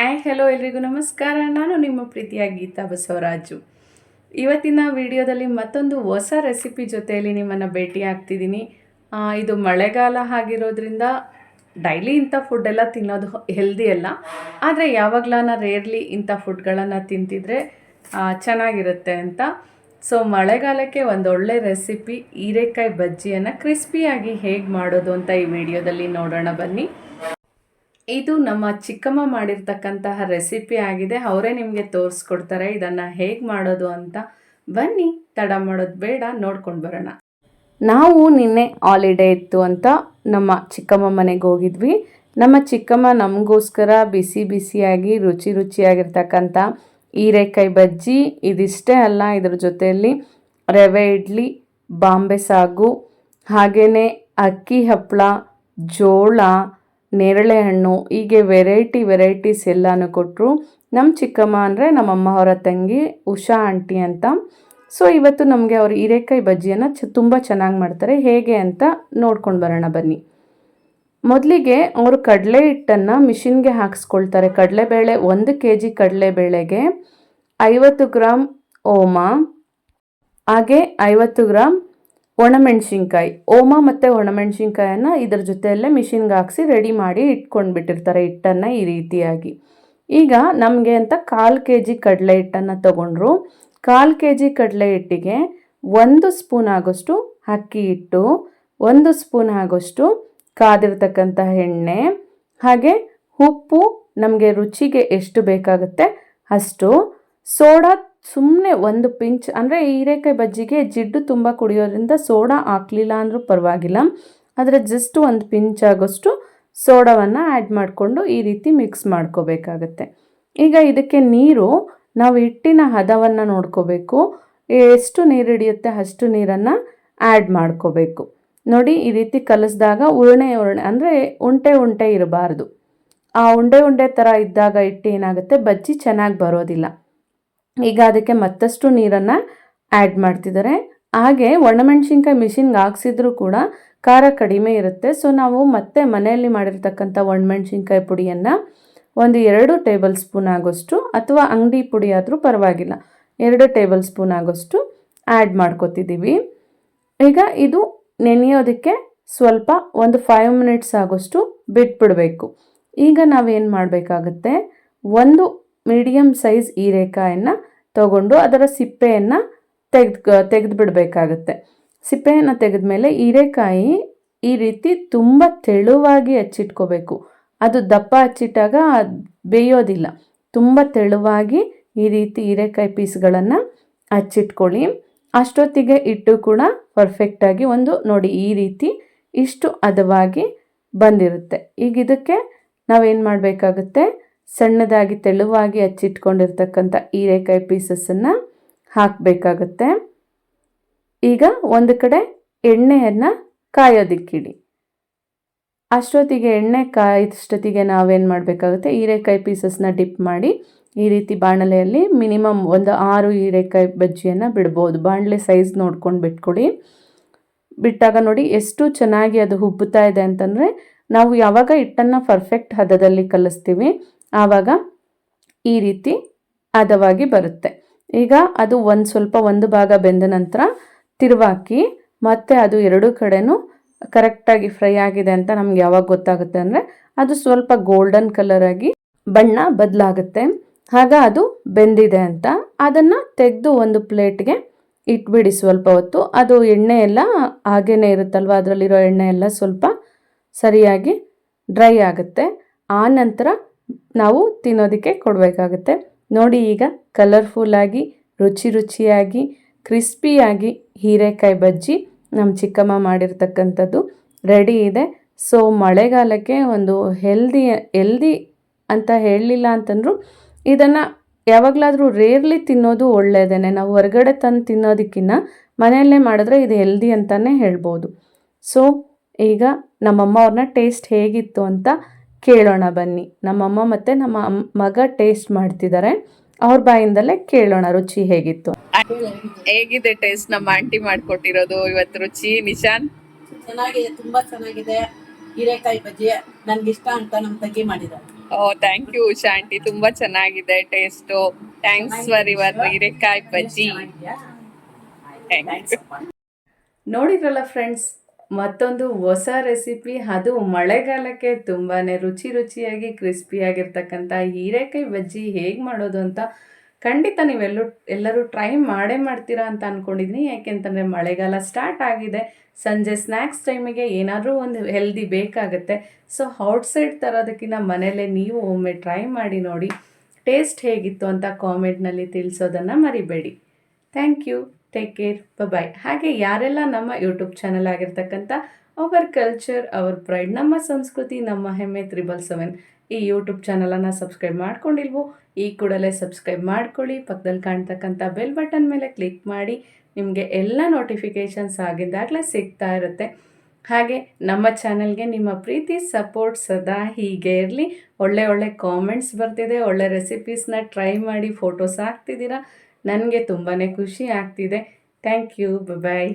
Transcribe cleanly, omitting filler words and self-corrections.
Hello ಎಲ್ರಿಗೂ ನಮಸ್ಕಾರ. ನಾನು ನಿಮ್ಮ ಪ್ರೀತಿಯ ಗೀತಾ ಬಸವರಾಜು. ಇವತ್ತಿನ ವಿಡಿಯೋದಲ್ಲಿ ಮತ್ತೊಂದು ಹೊಸ ರೆಸಿಪಿ ಜೊತೆಯಲ್ಲಿ ನಿಮ್ಮನ್ನು ಭೇಟಿ ಆಗ್ತಿದ್ದೀನಿ. ಇದು ಮಳೆಗಾಲ ಆಗಿರೋದ್ರಿಂದ ಡೈಲಿ ಇಂಥ ಫುಡ್ಡೆಲ್ಲ ತಿನ್ನೋದು ಹೆಲ್ದಿ ಅಲ್ಲ, ಆದರೆ ಯಾವಾಗಲಾನ ರೇರ್ಲಿ ಇಂಥ ಫುಡ್ಗಳನ್ನು ತಿಂತಿದ್ರೆ ಚೆನ್ನಾಗಿರುತ್ತೆ ಅಂತ. ಸೊ ಮಳೆಗಾಲಕ್ಕೆ ಒಂದೊಳ್ಳೆ ರೆಸಿಪಿ ಹೀರೆಕಾಯಿ ಬಜ್ಜಿಯನ್ನು ಕ್ರಿಸ್ಪಿಯಾಗಿ ಹೇಗೆ ಮಾಡೋದು ಅಂತ ಈ ವಿಡಿಯೋದಲ್ಲಿ ನೋಡೋಣ ಬನ್ನಿ. ಇದು ನಮ್ಮ ಚಿಕ್ಕಮ್ಮ ಮಾಡಿರ್ತಕ್ಕಂತಹ ರೆಸಿಪಿ ಆಗಿದೆ. ಅವರೇ ನಿಮಗೆ ತೋರಿಸ್ಕೊಡ್ತಾರೆ ಇದನ್ನು ಹೇಗೆ ಮಾಡೋದು ಅಂತ. ಬನ್ನಿ, ತಡ ಮಾಡೋದು ಬೇಡ, ನೋಡ್ಕೊಂಡು ಬರೋಣ. ನಾವು ನಿನ್ನೆ ಹಾಲಿಡೇ ಇತ್ತು ಅಂತ ನಮ್ಮ ಚಿಕ್ಕಮ್ಮ ಮನೆಗೆ ಹೋಗಿದ್ವಿ. ನಮ್ಮ ಚಿಕ್ಕಮ್ಮ ನಮಗೋಸ್ಕರ ಬಿಸಿ ಬಿಸಿಯಾಗಿ ರುಚಿ ರುಚಿಯಾಗಿರ್ತಕ್ಕಂಥ ಹೀರೆಕಾಯಿ ಬಜ್ಜಿ, ಇದಿಷ್ಟೇ ಅಲ್ಲ, ಇದ್ರ ಜೊತೆಯಲ್ಲಿ ರವೆ ಇಡ್ಲಿ, ಬಾಂಬೆ ಸಾಗು, ಹಾಗೆಯೇ ಹಪ್ಪಳ, ಜೋಳ, ನೇರಳೆ ಹಣ್ಣು, ಹೀಗೆ ವೆರೈಟೀಸ್ ಎಲ್ಲನೂ ಕೊಟ್ಟರು. ನಮ್ಮ ಚಿಕ್ಕಮ್ಮ ಅಂದರೆ ನಮ್ಮಮ್ಮ ಅವರ ತಂಗಿ ಉಷಾ ಆಂಟಿ ಅಂತ. ಸೊ ಇವತ್ತು ನಮಗೆ ಅವರು ಹೀರೆಕಾಯಿ ಬಜ್ಜಿಯನ್ನು ತುಂಬ ಚೆನ್ನಾಗಿ ಮಾಡ್ತಾರೆ. ಹೇಗೆ ಅಂತ ನೋಡ್ಕೊಂಡು ಬರೋಣ ಬನ್ನಿ. ಮೊದಲಿಗೆ ಅವರು ಕಡಲೆ ಹಿಟ್ಟನ್ನು ಮಿಷಿನ್ಗೆ ಹಾಕಿಸ್ಕೊಳ್ತಾರೆ. ಕಡಲೆಬೇಳೆ 1 kg ಕಡಲೆಬೇಳೆಗೆ 50 ಗ್ರಾಮ್ ಓಮ, ಹಾಗೆ 50 ಗ್ರಾಮ್ ಒಣಮೆಣಸಿನ್ಕಾಯಿ. ಓಮ ಮತ್ತು ಒಣಮೆಣಸಿನ್ಕಾಯನ್ನು ಇದರ ಜೊತೆಯಲ್ಲೇ ಮಿಷಿನ್ಗೆ ಹಾಕಿಸಿ ರೆಡಿ ಮಾಡಿ ಇಟ್ಕೊಂಡ್ಬಿಟ್ಟಿರ್ತಾರೆ ಹಿಟ್ಟನ್ನು ಈ ರೀತಿಯಾಗಿ. ಈಗ ನಮಗೆ ಅಂತ 1/4 kg ಕಡಲೆ ಹಿಟ್ಟನ್ನು ತೊಗೊಂಡ್ರು. 1/4 kg ಕಡಲೆ ಹಿಟ್ಟಿಗೆ 1 ಸ್ಪೂನ್ ಆಗೋಷ್ಟು ಅಕ್ಕಿ ಹಿಟ್ಟು, 1 ಸ್ಪೂನ್ ಆಗೋಷ್ಟು ಕಾದಿರ್ತಕ್ಕಂಥ ಎಣ್ಣೆ, ಹಾಗೆ ಉಪ್ಪು ನಮಗೆ ರುಚಿಗೆ ಎಷ್ಟು ಬೇಕಾಗುತ್ತೆ ಅಷ್ಟು, ಸೋಡಾ ಸುಮ್ಮನೆ 1 ಪಿಂಚ್, ಅಂದರೆ ಹೀರೆಕಾಯಿ ಬಜ್ಜಿಗೆ ಜಿಡ್ಡು ತುಂಬ ಕುಡಿಯೋದ್ರಿಂದ ಸೋಡಾ ಹಾಕಲಿಲ್ಲ ಅಂದರೂ ಪರವಾಗಿಲ್ಲ, ಆದರೆ ಜಸ್ಟ್ 1 ಪಿಂಚ್ ಆಗೋಷ್ಟು ಸೋಡಾವನ್ನು ಆ್ಯಡ್ ಮಾಡಿಕೊಂಡು ಈ ರೀತಿ ಮಿಕ್ಸ್ ಮಾಡ್ಕೋಬೇಕಾಗತ್ತೆ. ಈಗ ಇದಕ್ಕೆ ನೀರು, ನಾವು ಹಿಟ್ಟಿನ ಹದವನ್ನು ನೋಡ್ಕೋಬೇಕು. ಎಷ್ಟು ನೀರು ಹಿಡಿಯುತ್ತೆ ಅಷ್ಟು ನೀರನ್ನು ಆ್ಯಡ್ ಮಾಡ್ಕೋಬೇಕು. ನೋಡಿ, ಈ ರೀತಿ ಕಲಿಸಿದಾಗ ಉರುಣೆ ಅಂದರೆ ಉಂಟೆ ಇರಬಾರ್ದು. ಆ ಉಂಡೆ ಥರ ಇದ್ದಾಗ ಹಿಟ್ಟು ಏನಾಗುತ್ತೆ, ಬಜ್ಜಿ ಚೆನ್ನಾಗಿ ಬರೋದಿಲ್ಲ. ಈಗ ಅದಕ್ಕೆ ಮತ್ತಷ್ಟು ನೀರನ್ನು ಆ್ಯಡ್ ಮಾಡ್ತಿದ್ದಾರೆ. ಹಾಗೆ ಒಣಮೆಣಸಿನ್ಕಾಯಿ ಮಿಷಿನ್ಗೆ ಹಾಕ್ಸಿದ್ರೂ ಕೂಡ ಖಾರ ಕಡಿಮೆ ಇರುತ್ತೆ. ಸೊ ನಾವು ಮತ್ತೆ ಮನೆಯಲ್ಲಿ ಮಾಡಿರ್ತಕ್ಕಂಥ ಒಣಮೆಣಸಿನ್ಕಾಯಿ ಪುಡಿಯನ್ನು 2 ಟೇಬಲ್ ಸ್ಪೂನ್ ಆಗೋಷ್ಟು, ಅಥವಾ ಅಂಗಡಿ ಪುಡಿ ಆದರೂ ಪರವಾಗಿಲ್ಲ, 2 ಟೇಬಲ್ ಸ್ಪೂನ್ ಆಗೋಷ್ಟು ಆ್ಯಡ್ ಮಾಡ್ಕೊತಿದ್ದೀವಿ. ಈಗ ಇದು ನೆನೆಯೋದಕ್ಕೆ ಸ್ವಲ್ಪ 5 ಮಿನಿಟ್ಸ್ ಆಗೋಷ್ಟು ಬಿಟ್ಬಿಡಬೇಕು. ಈಗ ನಾವೇನು ಮಾಡಬೇಕಾಗುತ್ತೆ, 1 ಮೀಡಿಯಮ್ ಸೈಜ್ ಹೀರೆಕಾಯನ್ನು ತಗೊಂಡು ಅದರ ಸಿಪ್ಪೆಯನ್ನು ತೆಗೆದು ಬಿಡಬೇಕಾಗುತ್ತೆ. ಸಿಪ್ಪೆಯನ್ನು ತೆಗೆದ್ಮೇಲೆ ಹೀರೆಕಾಯಿ ಈ ರೀತಿ ತುಂಬ ತೆಳುವಾಗಿ ಹಚ್ಚಿಟ್ಕೋಬೇಕು. ಅದು ದಪ್ಪ ಹಚ್ಚಿಟ್ಟಾಗ ಬೇಯೋದಿಲ್ಲ. ತುಂಬ ತೆಳುವಾಗಿ ಈ ರೀತಿ ಹೀರೆಕಾಯಿ ಪೀಸ್ಗಳನ್ನು ಹಚ್ಚಿಟ್ಕೊಳ್ಳಿ. ಅಷ್ಟೊತ್ತಿಗೆ ಹಿಟ್ಟು ಕೂಡ ಪರ್ಫೆಕ್ಟಾಗಿ ನೋಡಿ ಈ ರೀತಿ ಇಷ್ಟು ಹದವಾಗಿ ಬಂದಿರುತ್ತೆ. ಈಗ ಇದಕ್ಕೆ ನಾವೇನು ಮಾಡಬೇಕಾಗುತ್ತೆ, ಸಣ್ಣದಾಗಿ ತೆಳುವಾಗಿ ಹಚ್ಚಿಟ್ಕೊಂಡಿರ್ತಕ್ಕಂಥ ಹೀರೆಕಾಯಿ ಪೀಸಸ್ಸನ್ನು ಹಾಕಬೇಕಾಗುತ್ತೆ. ಈಗ ಒಂದು ಕಡೆ ಎಣ್ಣೆಯನ್ನು ಕಾಯೋದಿಕ್ಕಿಡಿ. ಅಷ್ಟೊತ್ತಿಗೆ ಎಣ್ಣೆ ಕಾಯಿದಷ್ಟೊತ್ತಿಗೆ ನಾವೇನು ಮಾಡಬೇಕಾಗುತ್ತೆ, ಹೀರೆಕಾಯಿ ಪೀಸಸ್ನ ಡಿಪ್ ಮಾಡಿ ಈ ರೀತಿ ಬಾಣಲೆಯಲ್ಲಿ ಮಿನಿಮಮ್ 6 ಹೀರೆಕಾಯಿ ಬಜ್ಜಿಯನ್ನು ಬಿಡ್ಬೋದು. ಬಾಣಲೆ ಸೈಜ್ ನೋಡ್ಕೊಂಡು ಬಿಟ್ಕೊಳ್ಳಿ. ಬಿಟ್ಟಾಗ ನೋಡಿ ಎಷ್ಟು ಚೆನ್ನಾಗಿ ಅದು ಹುಬ್ಬುತ್ತಾ ಇದೆ ಅಂತಂದರೆ, ನಾವು ಯಾವಾಗ ಹಿಟ್ಟನ್ನು ಪರ್ಫೆಕ್ಟ್ ಹದದಲ್ಲಿ ಕಲಿಸ್ತೀವಿ ಆವಾಗ ಈ ರೀತಿ ಹದವಾಗಿ ಬರುತ್ತೆ. ಈಗ ಅದು ಒಂದು ಭಾಗ ಬೆಂದ ನಂತರ ತಿರುವಾಕಿ ಮತ್ತೆ ಅದು 2 ಕಡೆನೂ ಕರೆಕ್ಟಾಗಿ ಫ್ರೈ ಆಗಿದೆ ಅಂತ ನಮ್ಗೆ ಯಾವಾಗ ಗೊತ್ತಾಗುತ್ತೆ ಅಂದರೆ, ಅದು ಸ್ವಲ್ಪ ಗೋಲ್ಡನ್ ಕಲರ್ ಆಗಿ ಬಣ್ಣ ಬದಲಾಗುತ್ತೆ. ಆಗ ಅದು ಬೆಂದಿದೆ ಅಂತ. ಅದನ್ನು ತೆಗೆದು ಒಂದು ಪ್ಲೇಟ್ಗೆ ಇಟ್ಬಿಡಿ ಸ್ವಲ್ಪ ಹೊತ್ತು. ಅದು ಎಣ್ಣೆ ಎಲ್ಲ ಹಾಗೇ ಇರುತ್ತಲ್ವ, ಅದರಲ್ಲಿರೋ ಎಣ್ಣೆ ಎಲ್ಲ ಸ್ವಲ್ಪ ಸರಿಯಾಗಿ ಡ್ರೈ ಆಗುತ್ತೆ. ಆ ನಂತರ ನಾವು ತಿನ್ನೋದಕ್ಕೆ ಕೊಡಬೇಕಾಗುತ್ತೆ. ನೋಡಿ, ಈಗ ಕಲರ್ಫುಲ್ಲಾಗಿ ರುಚಿಯಾಗಿ ಕ್ರಿಸ್ಪಿಯಾಗಿ ಹೀರೆಕಾಯಿ ಬಜ್ಜಿ ನಮ್ಮ ಚಿಕ್ಕಮ್ಮ ಮಾಡಿರ್ತಕ್ಕಂಥದ್ದು ರೆಡಿ ಇದೆ. ಸೊ ಮಳೆಗಾಲಕ್ಕೆ ಒಂದು ಹೆಲ್ದಿ ಅಂತ ಹೇಳಲಿಲ್ಲ ಅಂತಂದರೂ ಇದನ್ನು ಯಾವಾಗಲಾದರೂ ರೇರ್ಲಿ ತಿನ್ನೋದು ಒಳ್ಳೆಯದೇನೆ. ನಾವು ಹೊರಗಡೆ ತಂದು ತಿನ್ನೋದಕ್ಕಿಂತ ಮನೆಯಲ್ಲೇ ಮಾಡಿದ್ರೆ ಇದು ಹೆಲ್ದಿ ಅಂತಲೇ ಹೇಳ್ಬೋದು. ಸೊ ಈಗ ನಮ್ಮಮ್ಮ ಅವ್ರನ್ನ ಟೇಸ್ಟ್ ಹೇಗಿತ್ತು ಅಂತ ಕೇಳೋಣ ಬನ್ನಿ. ನಮ್ಮಮ್ಮ ಮತ್ತು ನಮ್ಮ ಮಗ ಟೇಸ್ಟ್ ಮಾಡ್ತಿದ್ದಾರೆ, ಅವ್ರ ಬಾಯಿಂದಲೇ ಕೇಳೋಣ ರುಚಿ ಹೇಗಿತ್ತು. ಹೇಗಿದೆ ಟೇಸ್ಟ್ ನಮ್ಮ ಆಂಟಿ ಮಾಡಿಕೊಟ್ಟಿರೋದು ಇವತ್ತು ರುಚಿ? ನಿಶಾನ್? ಚೆನ್ನಾಗಿದೆ, ತುಂಬಾ ಚೆನ್ನಾಗಿದೆ. ಹೀರೆಕಾಯಿ ಬಜ್ಜಿ ನನ್ಗಿಷ್ಟ ಅಂತ ನಮ್ಮ ತಂಗಿ ಮಾಡಿದ್ದಾರೆ. Oh thank you Usha aunty, ತುಂಬಾ ಚೆನ್ನಾಗಿದೆ taste. Thanks for your heerekai bajji. Thank you. ನೋಡಿದ್ರಲ್ಲ ಫ್ರೆಂಡ್ಸ್, ಮತ್ತೊಂದು ಹೊಸ ರೆಸಿಪಿ, ಅದು ಮಳೆಗಾಲಕ್ಕೆ ತುಂಬಾ ರುಚಿಯಾಗಿ ಕ್ರಿಸ್ಪಿಯಾಗಿರ್ತಕ್ಕಂಥ ಹೀರೆಕಾಯಿ ಬಜ್ಜಿ ಹೇಗೆ ಮಾಡೋದು ಅಂತ ಖಂಡಿತ ಎಲ್ಲರೂ ಟ್ರೈ ಮಾಡ್ತೀರಾ ಅಂತ ಅಂದ್ಕೊಂಡಿದ್ದೀನಿ. ಯಾಕೆಂತಂದರೆ ಮಳೆಗಾಲ ಸ್ಟಾರ್ಟ್ ಆಗಿದೆ, ಸಂಜೆ ಸ್ನ್ಯಾಕ್ಸ್ ಟೈಮಿಗೆ ಏನಾದರೂ ಒಂದು ಹೆಲ್ದಿ ಬೇಕಾಗುತ್ತೆ. ಸೊ ಔಟ್ಸೈಡ್ ತರೋದಕ್ಕಿಂತ ಮನೇಲೇ ನೀವು ಒಮ್ಮೆ ಟ್ರೈ ಮಾಡಿ ನೋಡಿ, ಟೇಸ್ಟ್ ಹೇಗಿತ್ತು ಅಂತ ಕಾಮೆಂಟ್ನಲ್ಲಿ ತಿಳಿಸೋದನ್ನು ಮರಿಬೇಡಿ. ಥ್ಯಾಂಕ್ ಯು, ಟೇಕ್ ಕೇರ್, ಬಾಯ್. ಹಾಗೆ ಯಾರೆಲ್ಲ ನಮ್ಮ ಯೂಟ್ಯೂಬ್ ಚಾನಲ್ ಆಗಿರ್ತಕ್ಕಂಥ ಅವರ್ ಕಲ್ಚರ್ ಅವರ್ ಪ್ರೈಡ್, ನಮ್ಮ ಸಂಸ್ಕೃತಿ ನಮ್ಮ ಹೆಮ್ಮೆ 777 ಈ ಯೂಟ್ಯೂಬ್ ಚಾನಲನ್ನು ಸಬ್ಸ್ಕ್ರೈಬ್ ಮಾಡ್ಕೊಂಡಿಲ್ವೋ ಈ ಕೂಡಲೇ ಸಬ್ಸ್ಕ್ರೈಬ್ ಮಾಡ್ಕೊಳ್ಳಿ. ಪಕ್ಕದಲ್ಲಿ ಕಾಣ್ತಕ್ಕಂಥ ಬೆಲ್ ಬಟನ್ ಮೇಲೆ ಕ್ಲಿಕ್ ಮಾಡಿ, ನಿಮಗೆ ಎಲ್ಲ ನೋಟಿಫಿಕೇಷನ್ಸ್ ಆಗಿದ್ದಾಗಲೇ ಸಿಗ್ತಾ ಇರುತ್ತೆ. ಹಾಗೆ ನಮ್ಮ ಚಾನಲ್ಗೆ ನಿಮ್ಮ ಪ್ರೀತಿ ಸಪೋರ್ಟ್ ಸದಾ ಹೀಗೆ ಇರಲಿ. ಒಳ್ಳೆ ಕಾಮೆಂಟ್ಸ್ ಬರ್ತಿದೆ, ಒಳ್ಳೆ ರೆಸಿಪೀಸ್ನ ಟ್ರೈ ಮಾಡಿ ಫೋಟೋಸ್ ಹಾಕ್ತಿದ್ದೀರಾ, ನನಗೆ ತುಂಬಾ ಖುಷಿ ಆಗ್ತಿದೆ. Thank you, bye.